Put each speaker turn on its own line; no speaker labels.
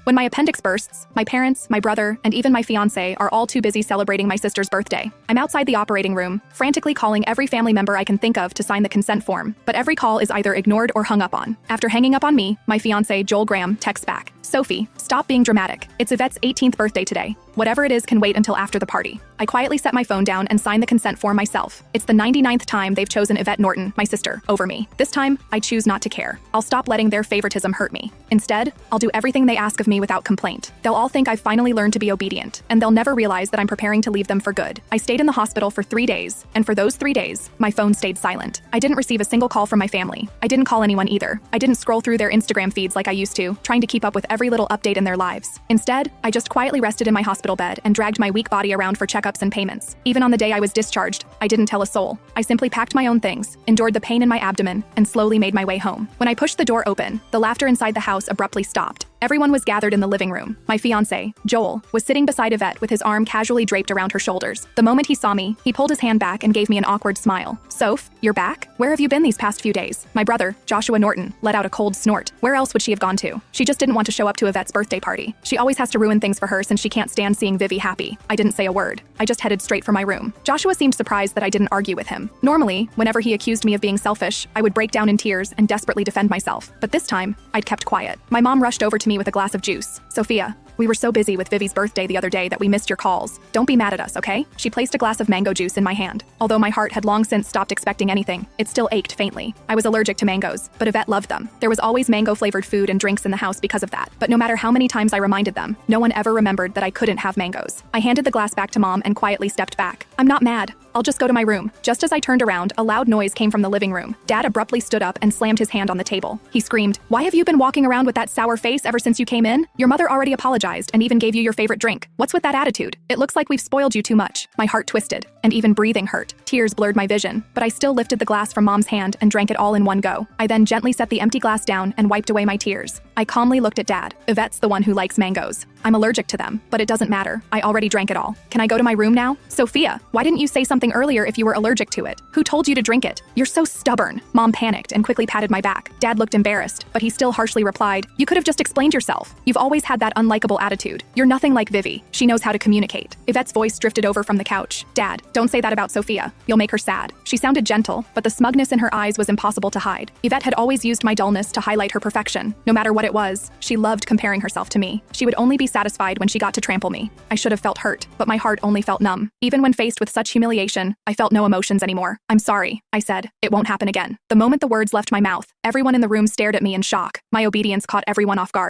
When my appendix bursts, my parents, my brother, and even my fiancé are all too busy celebrating my sister's birthday. I'm outside the operating room, frantically calling every family member I can think of to sign the consent form, but every call is either ignored or hung up on. After hanging up on me, my fiancé, Joel Graham, texts back, "Sophie, stop being dramatic. It's Yvette's 18th birthday today. Whatever it is can wait until after the party." I quietly set my phone down and sign the consent form myself. It's the 99th time they've chosen Yvette Norton, my sister, over me. This time, I choose not to care. I'll stop letting their favoritism hurt me. Instead, I'll do everything they ask of me without complaint. They'll all think I've finally learned to be obedient, and they'll never realize that I'm preparing to leave them for good. I stayed in the hospital for 3 days, and for those 3 days, my phone stayed silent. I didn't receive a single call from my family. I didn't call anyone either. I didn't scroll through their Instagram feeds like I used to, trying to keep up with every little update in their lives. Instead, I just quietly rested in my hospital bed and dragged my weak body around for checkups and payments. Even on the day I was discharged, I didn't tell a soul. I simply packed my own things, endured the pain in my abdomen, and slowly made my way home. When I pushed the door open, the laughter inside the house abruptly stopped. Everyone was gathered in the living room. My fiancé, Joel, was sitting beside Yvette with his arm casually draped around her shoulders. The moment he saw me, he pulled his hand back and gave me an awkward smile. "Soph, you're back? Where have you been these past few days?" My brother, Joshua Norton, let out a cold snort. Where else would she have gone to? She just didn't want to show up to Yvette's birthday party. She always has to ruin things for her since she can't stand seeing Vivi happy. I didn't say a word. I just headed straight for my room. Joshua seemed surprised that I didn't argue with him. Normally, whenever he accused me of being selfish, I would break down in tears and desperately defend myself. But this time, I'd kept quiet. My mom rushed over to me with a glass of juice. "Sophia, we were so busy with Vivi's birthday the other day that we missed your calls. Don't be mad at us, okay?" She placed a glass of mango juice in my hand. Although my heart had long since stopped expecting anything, it still ached faintly. I was allergic to mangoes, but Yvette loved them. There was always mango-flavored food and drinks in the house because of that. But no matter how many times I reminded them, no one ever remembered that I couldn't have mangoes. I handed the glass back to Mom and quietly stepped back. "I'm not mad. I'll just go to my room." Just as I turned around, a loud noise came from the living room. Dad abruptly stood up and slammed his hand on the table. He screamed, "Why have you been walking around with that sour face ever since you came in? Your mother already apologized and even gave you your favorite drink. What's with that attitude? It looks like we've spoiled you too much." My heart twisted, and even breathing hurt. Tears blurred my vision, but I still lifted the glass from Mom's hand and drank it all in one go. I then gently set the empty glass down and wiped away my tears. I calmly looked at Dad. "Yvette's the one who likes mangoes. I'm allergic to them, but it doesn't matter. I already drank it all. Can I go to my room now?" "Sophia, why didn't you say something earlier if you were allergic to it? Who told you to drink it? You're so stubborn." Mom panicked and quickly patted my back. Dad looked embarrassed, but he still harshly replied, "You could have just explained yourself. You've always had that unlikable attitude. You're nothing like Vivi. She knows how to communicate." Yvette's voice drifted over from the couch. "Dad, don't say that about Sophia. You'll make her sad." She sounded gentle, but the smugness in her eyes was impossible to hide. Yvette had always used my dullness to highlight her perfection. No matter what it was, she loved comparing herself to me. She would only be satisfied when she got to trample me. I should have felt hurt, but my heart only felt numb. Even when faced with such humiliation, I felt no emotions anymore. "I'm sorry," I said. "It won't happen again." The moment the words left my mouth, everyone in the room stared at me in shock. My obedience caught everyone off guard.